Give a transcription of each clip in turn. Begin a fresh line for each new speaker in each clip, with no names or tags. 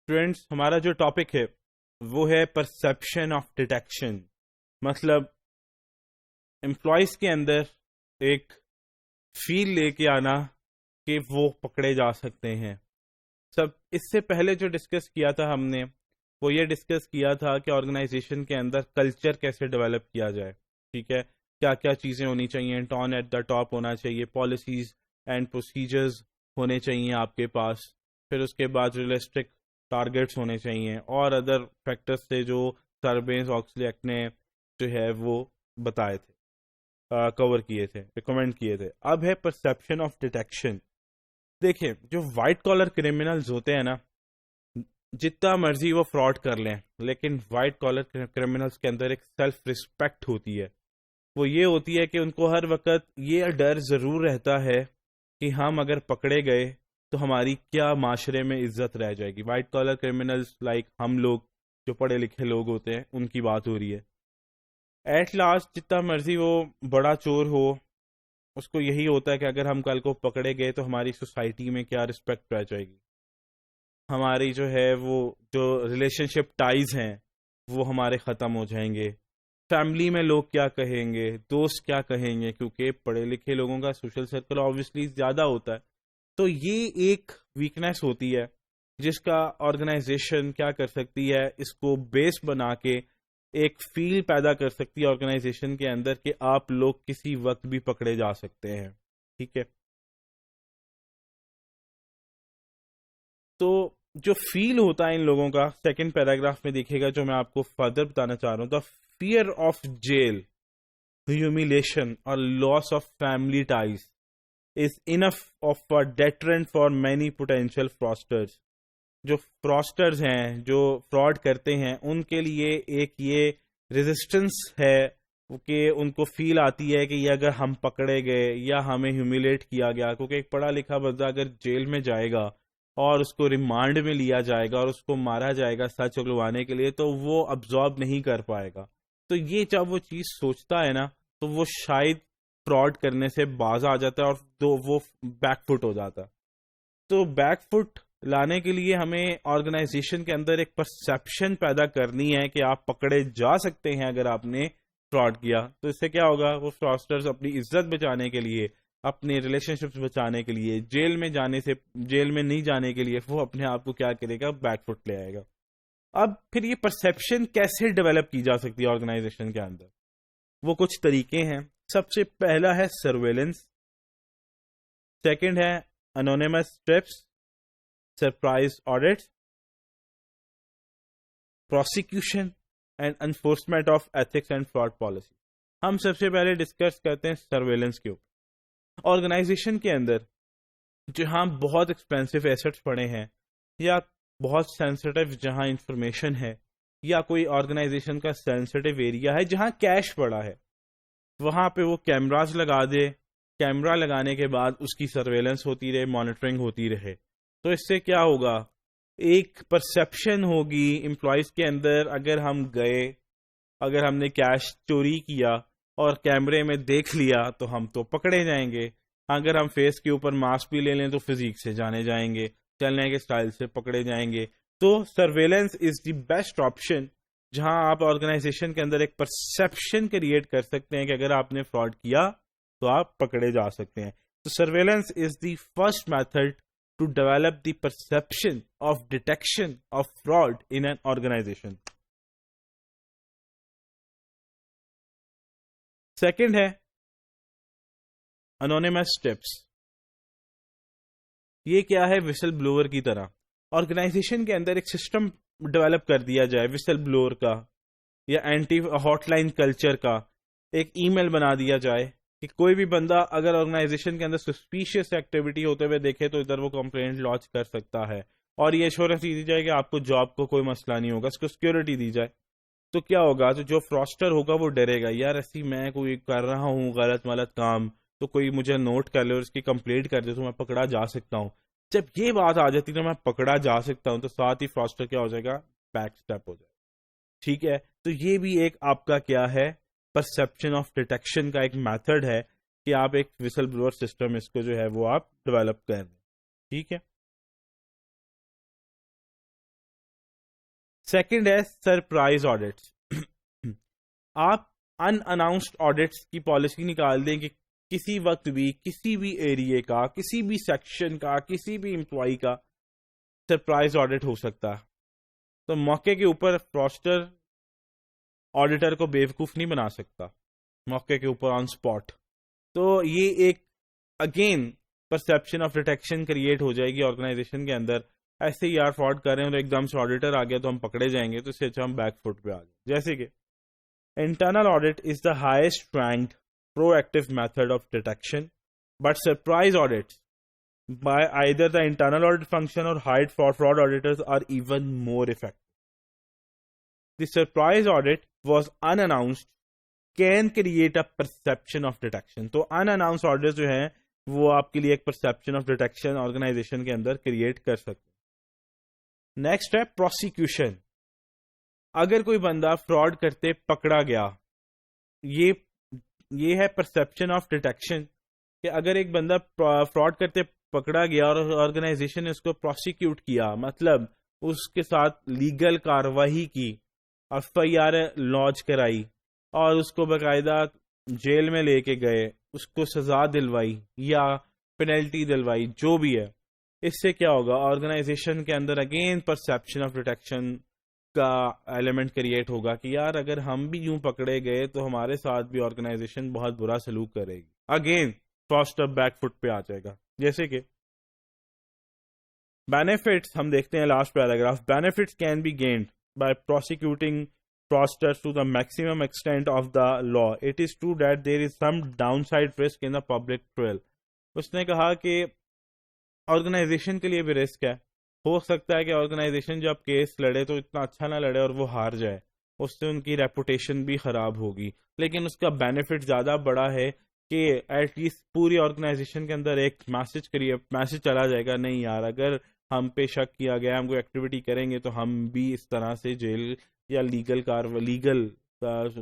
Students ہمارا جو topic ہے وہ ہے پرسپشن آف ڈیٹیکشن. مطلب امپلائیز کے اندر ایک فیل لے کے آنا کہ وہ پکڑے جا سکتے ہیں. اس سے پہلے جو ڈسکس کیا تھا ہم نے وہ یہ ڈسکس کیا تھا کہ آرگنائزیشن کے اندر کلچر کیسے ڈیولپ کیا جائے. ٹھیک ہے, کیا کیا چیزیں ہونی چاہیے, ٹون ایٹ دا ٹاپ ہونا چاہیے, پالیسیز اینڈ پروسیجرز ہونے چاہیے آپ کے پاس, پھر اس کے بعد ریئلسٹک ٹارگیٹس ہونے چاہیے, اور ادر فیکٹرز تھے جو سربینس آکسلی ایکٹ نے جو ہے وہ بتائے تھے, کور کیے تھے, ریکمینڈ کیے تھے. اب ہے پرسپشن آف ڈیٹیکشن. دیکھیں جو وائٹ کالر کرمنلز ہوتے ہیں نا, جتنا مرضی وہ فراڈ کر لیں, لیکن وائٹ کالر کرمنلز کے اندر ایک سیلف رسپیکٹ ہوتی ہے. وہ یہ ہوتی ہے کہ ان کو ہر وقت یہ ڈر ضرور رہتا ہے کہ ہم اگر پکڑے گئے تو ہماری کیا معاشرے میں عزت رہ جائے گی. وائٹ کالر کرمنلز لائک ہم لوگ جو پڑھے لکھے لوگ ہوتے ہیں ان کی بات ہو رہی ہے. ایٹ لاسٹ جتنا مرضی وہ بڑا چور ہو, اس کو یہی ہوتا ہے کہ اگر ہم کل کو پکڑے گئے تو ہماری سوسائٹی میں کیا رسپیکٹ رہ جائے گی, ہماری جو ہے وہ جو ریلیشن شپ ٹائز ہیں وہ ہمارے ختم ہو جائیں گے, فیملی میں لوگ کیا کہیں گے, دوست کیا کہیں گے, کیونکہ پڑھے لکھے لوگوں کا سوشل سرکل آبویسلی زیادہ ہوتا ہے. تو یہ ایک ویکنیس ہوتی ہے جس کا آرگنائزیشن کیا کر سکتی ہے, اس کو بیس بنا کے ایک فیل پیدا کر سکتی ہے آرگنائزیشن کے اندر کہ آپ لوگ کسی وقت بھی پکڑے جا سکتے ہیں. ٹھیک ہے, تو جو فیل ہوتا ہے ان لوگوں کا, سیکنڈ پیراگراف میں دیکھے گا جو میں آپ کو فردر بتانا چاہ رہا ہوں. The fear of jail, humiliation اور loss of family ties is enough of a deterrent for many potential fraudsters. جو فراسٹرز ہیں, جو فراڈ کرتے ہیں, ان کے لیے ایک یہ ریزسٹنس ہے کہ ان کو فیل آتی ہے کہ یہ اگر ہم پکڑے گئے یا ہمیں ہیومیلیٹ کیا گیا, کیونکہ ایک پڑھا لکھا بندہ اگر جیل میں جائے گا اور اس کو ریمانڈ میں لیا جائے گا اور اس کو مارا جائے گا سچ اگلوانے کے لیے, تو وہ ابزارب نہیں کر پائے گا. تو یہ جب وہ چیز سوچتا ہے نا, تو وہ شاید فراڈ کرنے سے باز آ جاتا ہے اور وہ بیک فٹ ہو جاتا ہے. تو بیک فٹ لانے کے لیے ہمیں آرگنائزیشن کے اندر ایک پرسپشن پیدا کرنی ہے کہ آپ پکڑے جا سکتے ہیں اگر آپ نے فراڈ کیا. تو اس سے کیا ہوگا, وہ فراسٹرز اپنی عزت بچانے کے لیے, اپنے ریلیشن شپس بچانے کے لیے, جیل میں نہیں جانے کے لیے وہ اپنے آپ کو کیا کرے گا, بیک فٹ لے آئے گا. اب پھر یہ پرسپشن کیسے ڈیولپ کی جا سکتی ہے آرگنائزیشن کے اندر, وہ کچھ طریقے ہیں. سب سے پہلا ہے سرویلنس, سیکنڈ ہے anonymous tips, surprise audits, prosecution and enforcement of ethics and fraud policy. ہم سب سے پہلے ڈسکس کرتے ہیں سرویلنس کے اوپر. آرگنائزیشن کے اندر جہاں بہت ایکسپینسو ایسٹس پڑے ہیں, یا بہت سینسٹیو جہاں انفارمیشن ہے, یا کوئی آرگنائزیشن کا سینسٹیو ایریا ہے جہاں کیش پڑا ہے, وہاں پہ وہ کیمراز لگا دے. کیمرا لگانے کے بعد اس کی سرویلنس ہوتی رہے, مانیٹرنگ ہوتی رہے. تو اس سے کیا ہوگا, ایک پرسپشن ہوگی امپلائیز کے اندر, اگر ہم گئے, اگر ہم نے کیش چوری کیا اور کیمرے میں دیکھ لیا تو ہم تو پکڑے جائیں گے. اگر ہم فیس کے اوپر ماسک بھی لے لیں تو فزیک سے جانے جائیں گے, چلنے کے سٹائل سے پکڑے جائیں گے. تو surveillance is the best option جہاں آپ آرگنائزیشن کے اندر ایک پرسپشن کریٹ کر سکتے ہیں کہ اگر آپ نے فراڈ کیا تو آپ پکڑے جا سکتے ہیں. تو surveillance is the first method to develop the perception of detection of fraud in an organisation. Second ہے انونیمس ٹپس. یہ کیا ہے, وسل بلوور کی طرح آرگنائزیشن کے اندر ایک سسٹم ڈیولپ کر دیا جائے وسل بلوور کا, یا اینٹی ہاٹ لائن کلچر کا. ایک ای میل بنا دیا جائے کہ کوئی بھی بندہ اگر آرگنائزیشن کے اندر سسپیشیس ایکٹیویٹی ہوتے ہوئے دیکھے تو ادھر وہ کمپلینٹ لانچ کر سکتا ہے, اور یہ ایشورنس دی جائے کہ آپ کو جاب کو کوئی مسئلہ نہیں ہوگا, اس کو سیکورٹی دی جائے. تو کیا ہوگا, تو جو فراسٹر ہوگا وہ ڈرے گا, یار ایسی میں کوئی کر رہا ہوں غلط کام, تو کوئی مجھے نوٹ کر لے اور اس کی کمپلینٹ کر دے تو میں پکڑا جا سکتا ہوں. جب یہ بات آ جاتی تو میں پکڑا جا سکتا ہوں, تو ساتھ ہی فراسٹر کیا ہو جائے گا, بیک سٹیپ ہو جائے گا. ٹھیک ہے, تو یہ بھی ایک آپ کا کیا ہے, پرسپشن آف ڈیٹیکشن کا ایک میتھڈ ہے کہ آپ ایک وسل بلوور سسٹم اس کو جو ہے وہ آپ ڈیولپ کر دیں. ٹھیک ہے. سیکنڈ ہے سرپرائز آڈٹس. آپ ان اناؤنسڈ آڈٹس کی پالیسی نکال دیں کہ کسی وقت بھی کسی بھی ایریے کا, کسی بھی سیکشن کا, کسی بھی امپلائی کا سرپرائز آڈٹ ہو سکتا ہے. تو موقع کے اوپر فراسٹر آڈیٹر کو بیوقوف نہیں بنا سکتا, موقع کے اوپر آن سپاٹ. تو یہ ایک again perception of detection create ہو جائے گی آرگنائزیشن کے اندر. ایسے ہی یار فراڈ کر رہے ہیں اور ایک دم سے آڈیٹر آ گیا تو ہم پکڑے جائیں گے, تو اس سے اچھا ہم بیک فٹ پہ آ جائیں. جیسے کہ internal audit is the highest ranked pro active method of detection, but surprise audit by either the internal audit function or hired fraud auditors are even more effective. The surprise audit was unannounced can create a perception of detection. تو unannounced audits جو ہیں وہ آپ کے لیے ایک perception of detection organization کے اندر create کر سکتے ہیں. نیکسٹ ہے پروسیکیوشن. اگر کوئی بندہ فراڈ کرتے پکڑا گیا, یہ ہے پرسپشن آف ڈیٹیکشن کہ اگر ایک بندہ فراڈ کرتے پکڑا گیا اور آرگنائزیشن نے اس کو پروسیکیوٹ کیا, مطلب اس کے ساتھ لیگل کاروائی کی, ایف آئی آر لانچ کرائی اور اس کو باقاعدہ جیل میں لے کے گئے, اس کو سزا دلوائی یا پینلٹی دلوائی, جو بھی ہے, اس سے کیا ہوگا آرگنائزیشن کے اندر اگین پرسپشن آف ڈیٹیکشن کا ایلیمنٹ کریٹ ہوگا کہ یار اگر ہم بھی یوں پکڑے گئے تو ہمارے ساتھ بھی آرگنائزیشن بہت برا سلوک کرے گی. اگین فاسٹ اپ بیک فٹ پہ آ جائے گا. جیسے کہ بینیفٹس ہم دیکھتے ہیں last paragraph. Benefits can be gained by prosecuting fraudsters to the maximum extent of the law. It is true that there is some downside risk in the public trial. اس نے کہا کہ آرگنائزیشن کے لیے بھی risk ہے. ہو سکتا ہے کہ آرگنائزیشن جب کیس لڑے تو اتنا اچھا نہ لڑے اور وہ ہار جائے, اس سے ان کی ریپوٹیشن بھی خراب ہوگی, لیکن اس کا بینیفٹ زیادہ بڑا ہے کہ ایٹ لیسٹ پوری آرگنائزیشن کے اندر ایک میسج چلا جائے گا, نہیں یار اگر ہم پہ شک کیا گیا, ہم کوئی ایکٹیویٹی کریں گے تو ہم بھی اس طرح سے جیل یا لیگل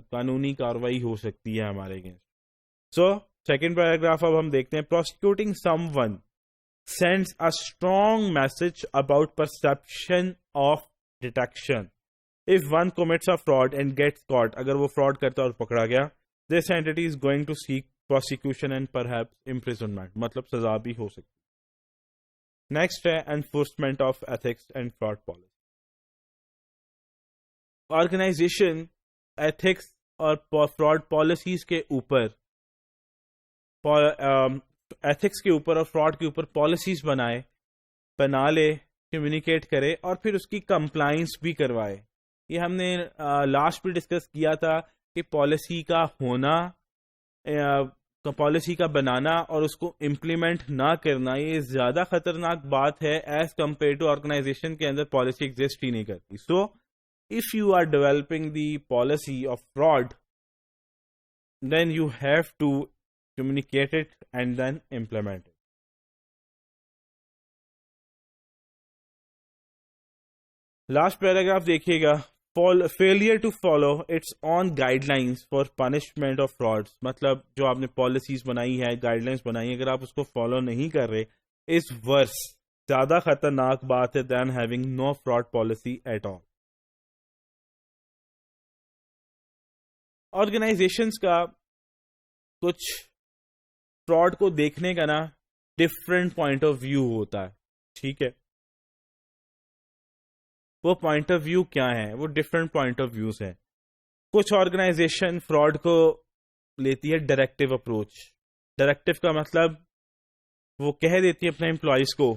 قانونی کاروائی ہو سکتی ہے ہمارے اگینسٹ. سو سیکنڈ پیراگراف اب ہم دیکھتے ہیں. Prosecuting someone sends a strong message about perception of detection. If one commits a fraud and gets caught, اگر وہ fraud کرتا اور پکڑا گیا, this entity is going to seek prosecution and perhaps imprisonment, مطلب سزا بھی ہو سکتی. Next ہے enforcement of ethics and fraud policy. Organization ethics اور fraud policies کے اوپر ایتھکس کے اوپر اور فراڈ کے اوپر پالیسیز بنا لے, کمیونیکیٹ کرے اور پھر اس کی کمپلائنس بھی کروائے. یہ ہم نے لاسٹ بھی ڈسکس کیا تھا کہ پالیسی کا ہونا, پالیسی کا بنانا اور اس کو امپلیمنٹ نہ کرنا یہ زیادہ خطرناک بات ہے ایز کمپیئر ٹو آرگنائزیشن کے اندر پالیسی ایگزسٹ ہی نہیں کرتی. So if you are developing the policy of fraud then you have to communicate it and then implement it. Last paragraph دیکھیے گا. Failure to follow its own guidelines for punishment of frauds. مطلب جو آپ نے policies بنائی ہے, guide lines بنائی ہے, اگر آپ اس کو فالو نہیں کر رہے, is worse, زیادہ خطرناک بات ہے than having no fraud policy at all. Organizations کا کچھ فراڈ کو دیکھنے کا نا ڈفرینٹ پوائنٹ آف ویو ہوتا ہے, ٹھیک ہے. وہ پوائنٹ آف ویو کیا ہے؟ وہ ڈفرینٹ پوائنٹ آف ویوز ہیں. کچھ آرگنائزیشن فراڈ کو لیتی ہے ڈائریکٹو اپروچ. ڈائریکٹو کا مطلب وہ کہہ دیتی ہے اپنے امپلائیز کو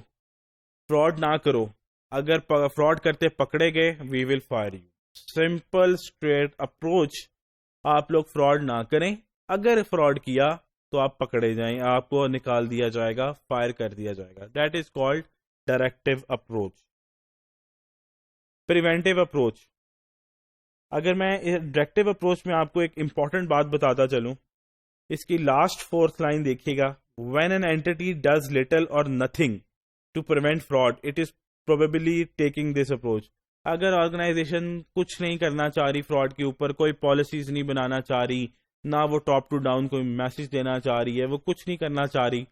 فراڈ نہ کرو, اگر فراڈ کرتے پکڑے گئے we will fire you. Simple straight approach, آپ لوگ فراڈ نہ کریں, اگر فراڈ کیا تو آپ پکڑے جائیں, آپ کو نکال دیا جائے گا, فائر کر دیا جائے گا. That is called directive approach. Preventive approach, اگر میں ڈائریکٹو اپروچ میں آپ کو ایک امپورٹنٹ بات بتاتا چلوں, اس کی لاسٹ فورتھ لائن دیکھیے گا. When an entity does little or nothing to prevent fraud it is probably taking this approach. اگر آرگنائزیشن کچھ نہیں کرنا چاہ رہی فراڈ کے اوپر, کوئی پالیسیز نہیں بنانا چاہ رہی, نہ وہ ٹاپ ٹو ڈاؤن کوئی میسج دینا چاہ رہی ہے, وہ کچھ نہیں کرنا چاہ رہی,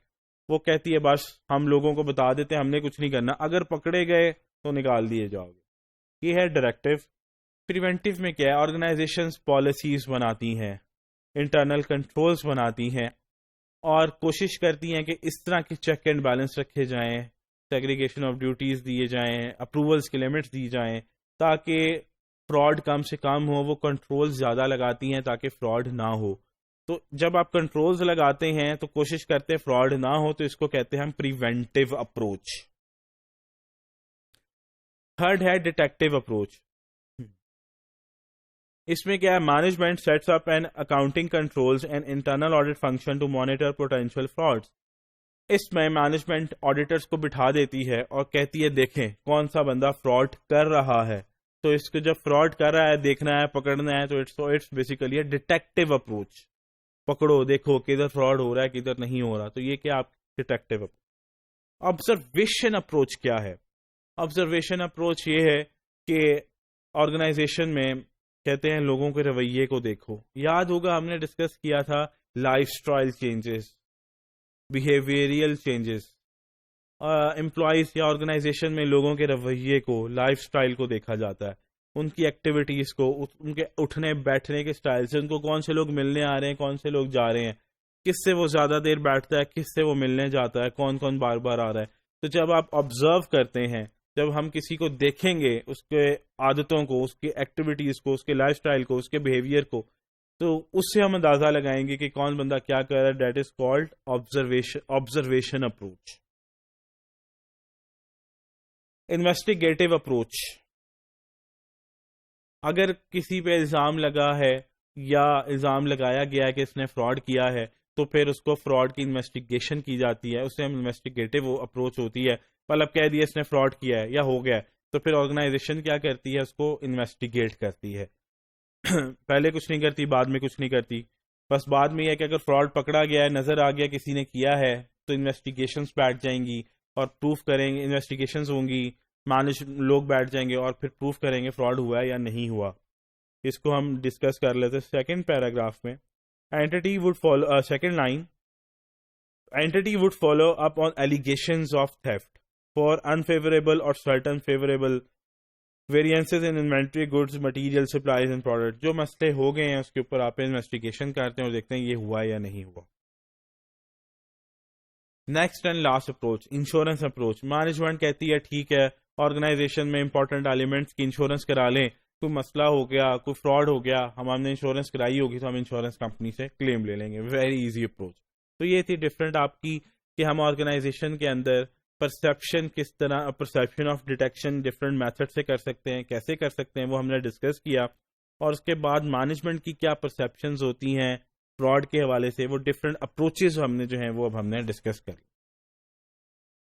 وہ کہتی ہے بس ہم لوگوں کو بتا دیتے ہم نے کچھ نہیں کرنا, اگر پکڑے گئے تو نکال دیے جاؤ گے. یہ ہے ڈائریکٹو. پریونٹیو میں کیا ہے؟ آرگنائزیشنز پالیسیز بناتی ہیں، انٹرنل کنٹرولز بناتی ہیں اور کوشش کرتی ہیں کہ اس طرح کے چیک اینڈ بیلنس رکھے جائیں، سیگریگیشن آف ڈیوٹیز دیے جائیں، اپروولس کے لمٹس دی جائیں تاکہ فراڈ کم سے کم ہو. وہ کنٹرول زیادہ لگاتی ہیں تاکہ فراڈ نہ ہو. تو جب آپ کنٹرولز لگاتے ہیں تو کوشش کرتے ہیں فراڈ نہ ہو، تو اس کو کہتے ہیں ہم پریونٹیو اپروچ. تھرڈ ہے ڈیٹیکٹیو اپروچ. اس میں کیا ہے؟ Management sets up and accounting controls and internal audit function to monitor potential frauds. اس میں مینجمنٹ آڈیٹرز کو بٹھا دیتی ہے اور کہتی ہے دیکھیں کون سا بندہ فراڈ کر رہا ہے، تو اس کو جب فراڈ کر رہا ہے دیکھنا ہے، پکڑنا ہے. تو اٹس بیسیکلی ڈیٹیکٹیو اپروچ. پکڑو، دیکھو کدھر فراڈ ہو رہا ہے کدھر نہیں ہو رہا. تو یہ کیا آپ ڈیٹیکٹیو اپروچ. آبزرویشن اپروچ کیا ہے؟ آبزرویشن اپروچ یہ ہے کہ آرگنائزیشن میں کہتے ہیں لوگوں کے رویے کو دیکھو. یاد ہوگا ہم نے ڈسکس کیا تھا life style changes, behavioural changes. Employees یا آرگنائزیشن میں لوگوں کے رویے کو، لائف سٹائل کو دیکھا جاتا ہے، ان کی ایکٹیویٹیز کو، ان کے اٹھنے بیٹھنے کے سٹائل سے، ان کو کون سے لوگ ملنے آ رہے ہیں کون سے لوگ جا رہے ہیں، کس سے وہ زیادہ دیر بیٹھتا ہے کس سے وہ ملنے جاتا ہے، کون کون بار بار آ رہا ہے. تو جب آپ آبزرو کرتے ہیں، جب ہم کسی کو دیکھیں گے اس کے عادتوں کو، اس کی ایکٹیویٹیز کو، اس کے لائف سٹائل کو، اس کے بیہیویئر کو، تو اس سے ہم اندازہ لگائیں گے کہ کون بندہ کیا کر رہا ہے. That is called observation approach. Investigative approach. اگر کسی پہ الزام لگا ہے یا الزام لگایا گیا ہے کہ اس نے فراڈ کیا ہے، تو پھر اس کو فراڈ کی انویسٹیگیشن کی جاتی ہے. اسے ہم انویسٹیگیٹو اپروچ ہوتی ہے. مطلب کہہ دیا اس نے فراڈ کیا ہے یا ہو گیا ہے، تو پھر آرگنائزیشن کیا کرتی ہے؟ اس کو انویسٹیگیٹ کرتی ہے. پہلے کچھ نہیں کرتی، بعد میں کچھ نہیں کرتی. بس بعد میں یہ ہے کہ اگر فراڈ پکڑا گیا ہے، نظر آ گیا کسی نے کیا ہے، تو انویسٹیگیشنز بیٹھ جائیں گی اور پروف کریں گے. انویسٹیگیشنز ہوں گی، لوگ بیٹھ جائیں گے اور پھر پروف کریں گے فراڈ ہوا ہے یا نہیں ہوا. اس کو ہم ڈسکس کر لیتے سیکنڈ پیراگراف میں. Anti would follow, second line, anti would follow up on allegations of theft for unfavorable or certain favorable variances in inventory goods, material, supplies and products. جو مسئلے ہو گئے ہیں اس کے اوپر آپ انویسٹیگیشن کرتے ہیں اور دیکھتے ہیں یہ ہوا یا نہیں ہوا. Next and last approach, insurance approach. Management کہتی ہے ٹھیک ہے آرگنائزیشن میں امپورٹنٹ ایلیمنٹس کی انشورنس کرا لیں. کوئی مسئلہ ہو گیا، کوئی فراڈ ہو گیا، ہم نے انشورنس کرائی ہوگی تو ہم انشورنس کمپنی سے کلیم لے لیں گے. Very easy approach. تو یہ تھی ڈفرینٹ آپ کی کہ ہم آرگنائزیشن کے اندر پرسیپشن کس طرح، perception of detection different method سے کر سکتے ہیں، کیسے کر سکتے ہیں وہ ہم نے ڈسکس کیا. اور اس کے بعد مینجمنٹ کی کیا پرسیپشنز ہوتی ہیں فراڈ کے حوالے سے، وہ ڈفرینٹ اپروچز ہم نے جو ہیں وہ اب ہم نے ڈسکس کر لی.